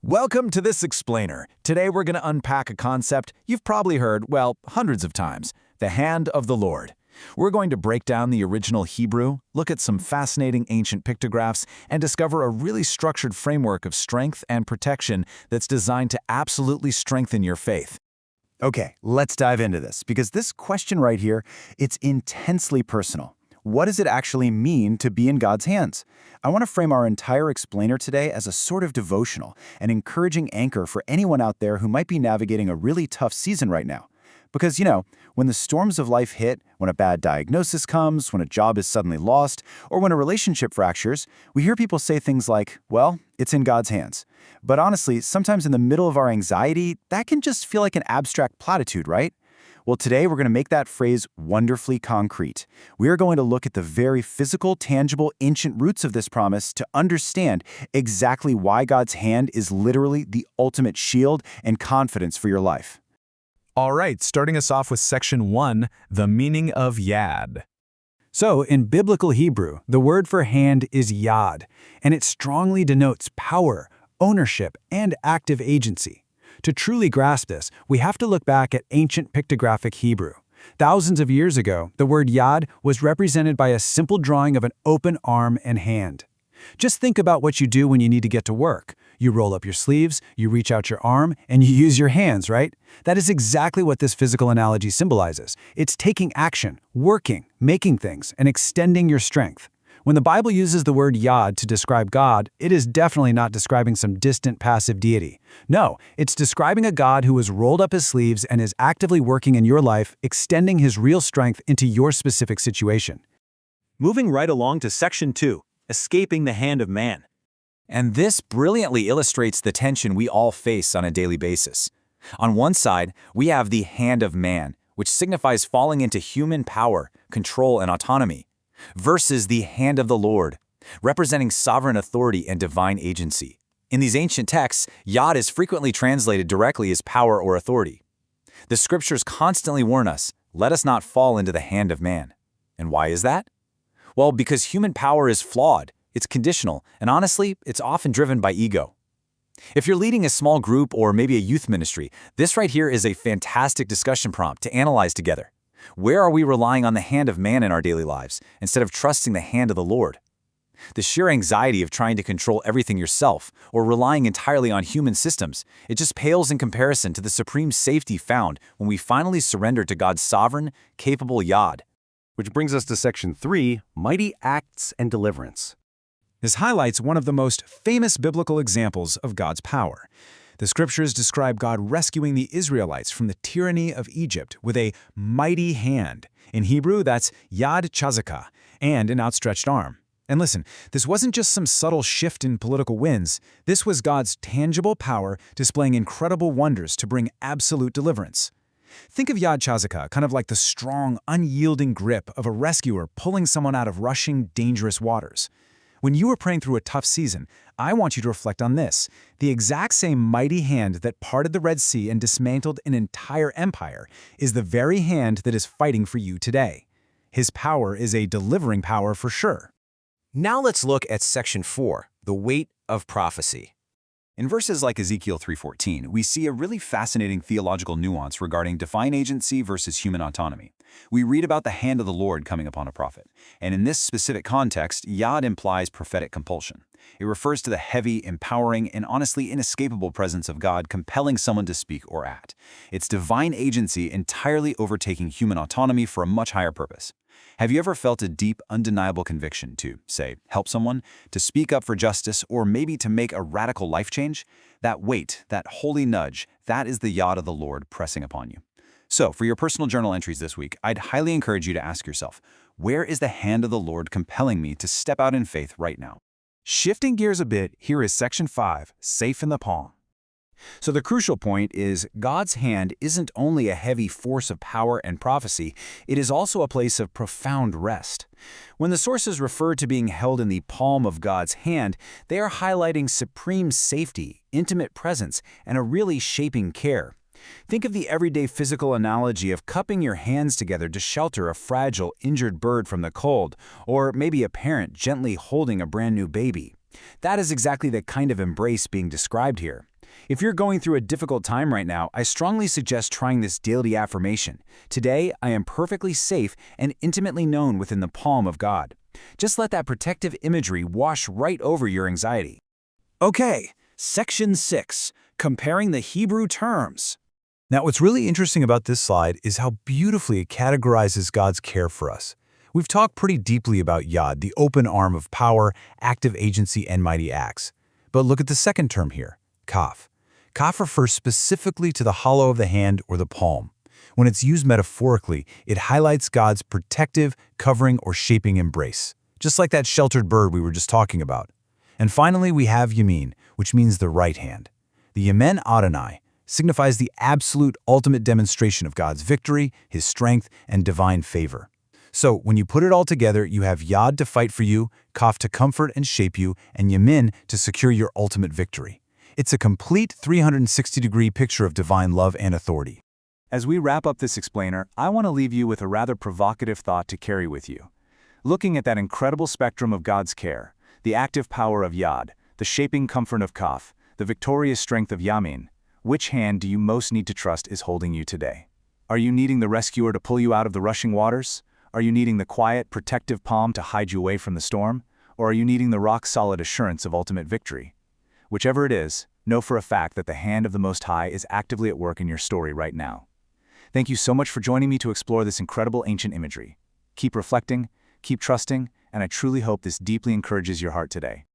Welcome to This Explainer. Today we're going to unpack a concept you've probably heard, well, hundreds of times, the hand of the Lord. We're going to break down the original Hebrew, look at some fascinating ancient pictographs, and discover a really structured framework of strength and protection that's designed to absolutely strengthen your faith. Okay, let's dive into this, because this question right here, it's intensely personal. What does it actually mean to be in God's hands? I want to frame our entire explainer today as a sort of devotional, an encouraging anchor for anyone out there who might be navigating a really tough season right now. Because, when the storms of life hit, when a bad diagnosis comes, when a job is suddenly lost, or when a relationship fractures, we hear people say things like, well, it's in God's hands. But honestly, sometimes in the middle of our anxiety, that can just feel like an abstract platitude, right? Well, today we're going to make that phrase wonderfully concrete. We are going to look at the very physical, tangible, ancient roots of this promise to understand exactly why God's hand is literally the ultimate shield and confidence for your life. All right, starting us off with Section 1, the meaning of yad. So, in biblical Hebrew, the word for hand is yad, and it strongly denotes power, ownership, and active agency. To truly grasp this, we have to look back at ancient pictographic Hebrew. Thousands of years ago, the word yad was represented by a simple drawing of an open arm and hand. Just think about what you do when you need to get to work. You roll up your sleeves, you reach out your arm, and you use your hands, right? That is exactly what this physical analogy symbolizes. It's taking action, working, making things, and extending your strength. When the Bible uses the word yad to describe God, it is definitely not describing some distant passive deity. No, it's describing a God who has rolled up his sleeves and is actively working in your life, extending his real strength into your specific situation. Moving right along to Section 2, escaping the hand of man. And this brilliantly illustrates the tension we all face on a daily basis. On one side, we have the hand of man, which signifies falling into human power, control, and autonomy, versus the hand of the Lord, representing sovereign authority and divine agency. In these ancient texts, yad is frequently translated directly as power or authority. The scriptures constantly warn us, let us not fall into the hand of man. And why is that? Well, because human power is flawed, it's conditional, and honestly, it's often driven by ego. If you're leading a small group or maybe a youth ministry, this right here is a fantastic discussion prompt to analyze together. Where are we relying on the hand of man in our daily lives instead of trusting the hand of the Lord? The sheer anxiety of trying to control everything yourself or relying entirely on human systems, it just pales in comparison to the supreme safety found when we finally surrender to God's sovereign, capable yad. Which brings us to Section 3, mighty acts and deliverance. This highlights one of the most famous biblical examples of God's power. The scriptures describe God rescuing the Israelites from the tyranny of Egypt with a mighty hand. In Hebrew, that's yad chazakah, and an outstretched arm. And listen, this wasn't just some subtle shift in political winds. This was God's tangible power displaying incredible wonders to bring absolute deliverance. Think of yad chazakah, kind of like the strong, unyielding grip of a rescuer pulling someone out of rushing, dangerous waters. When you are praying through a tough season, I want you to reflect on this. The exact same mighty hand that parted the Red Sea and dismantled an entire empire is the very hand that is fighting for you today. His power is a delivering power for sure. Now let's look at Section 4, the weight of prophecy. In verses like Ezekiel 3:14, we see a really fascinating theological nuance regarding divine agency versus human autonomy. We read about the hand of the Lord coming upon a prophet, and in this specific context, yad implies prophetic compulsion. It refers to the heavy, empowering, and honestly inescapable presence of God compelling someone to speak or act. It's divine agency entirely overtaking human autonomy for a much higher purpose. Have you ever felt a deep, undeniable conviction to, say, help someone, to speak up for justice, or maybe to make a radical life change? That weight, that holy nudge, that is the yad of the Lord pressing upon you. So, for your personal journal entries this week, I'd highly encourage you to ask yourself, where is the hand of the Lord compelling me to step out in faith right now? Shifting gears a bit, here is Section 5, safe in the palm. So the crucial point is God's hand isn't only a heavy force of power and prophecy, it is also a place of profound rest. When the sources refer to being held in the palm of God's hand, they are highlighting supreme safety, intimate presence, and a really shaping care. Think of the everyday physical analogy of cupping your hands together to shelter a fragile, injured bird from the cold, or maybe a parent gently holding a brand new baby. That is exactly the kind of embrace being described here. If you're going through a difficult time right now, I strongly suggest trying this daily affirmation. Today, I am perfectly safe and intimately known within the palm of God. Just let that protective imagery wash right over your anxiety. Okay, Section 6, Comparing the Hebrew Terms. Now, what's really interesting about this slide is how beautifully it categorizes God's care for us. We've talked pretty deeply about Yad, the open arm of power, active agency, and mighty acts. But look at the second term here, kaph. Kaph refers specifically to the hollow of the hand or the palm. When it's used metaphorically, it highlights God's protective, covering, or shaping embrace, just like that sheltered bird we were just talking about. And finally, we have yamin, which means the right hand. The yamin Adonai signifies the absolute ultimate demonstration of God's victory, His strength, and divine favor. So when you put it all together, you have Yad to fight for you, kaph to comfort and shape you, and yamin to secure your ultimate victory. It's a complete 360-degree picture of divine love and authority. As we wrap up this explainer, I want to leave you with a rather provocative thought to carry with you. Looking at that incredible spectrum of God's care, the active power of Yad, the shaping comfort of kaph, the victorious strength of yamin, which hand do you most need to trust is holding you today? Are you needing the rescuer to pull you out of the rushing waters? Are you needing the quiet, protective palm to hide you away from the storm? Or are you needing the rock-solid assurance of ultimate victory? Whichever it is, know for a fact that the hand of the Most High is actively at work in your story right now. Thank you so much for joining me to explore this incredible ancient imagery. Keep reflecting, keep trusting, and I truly hope this deeply encourages your heart today.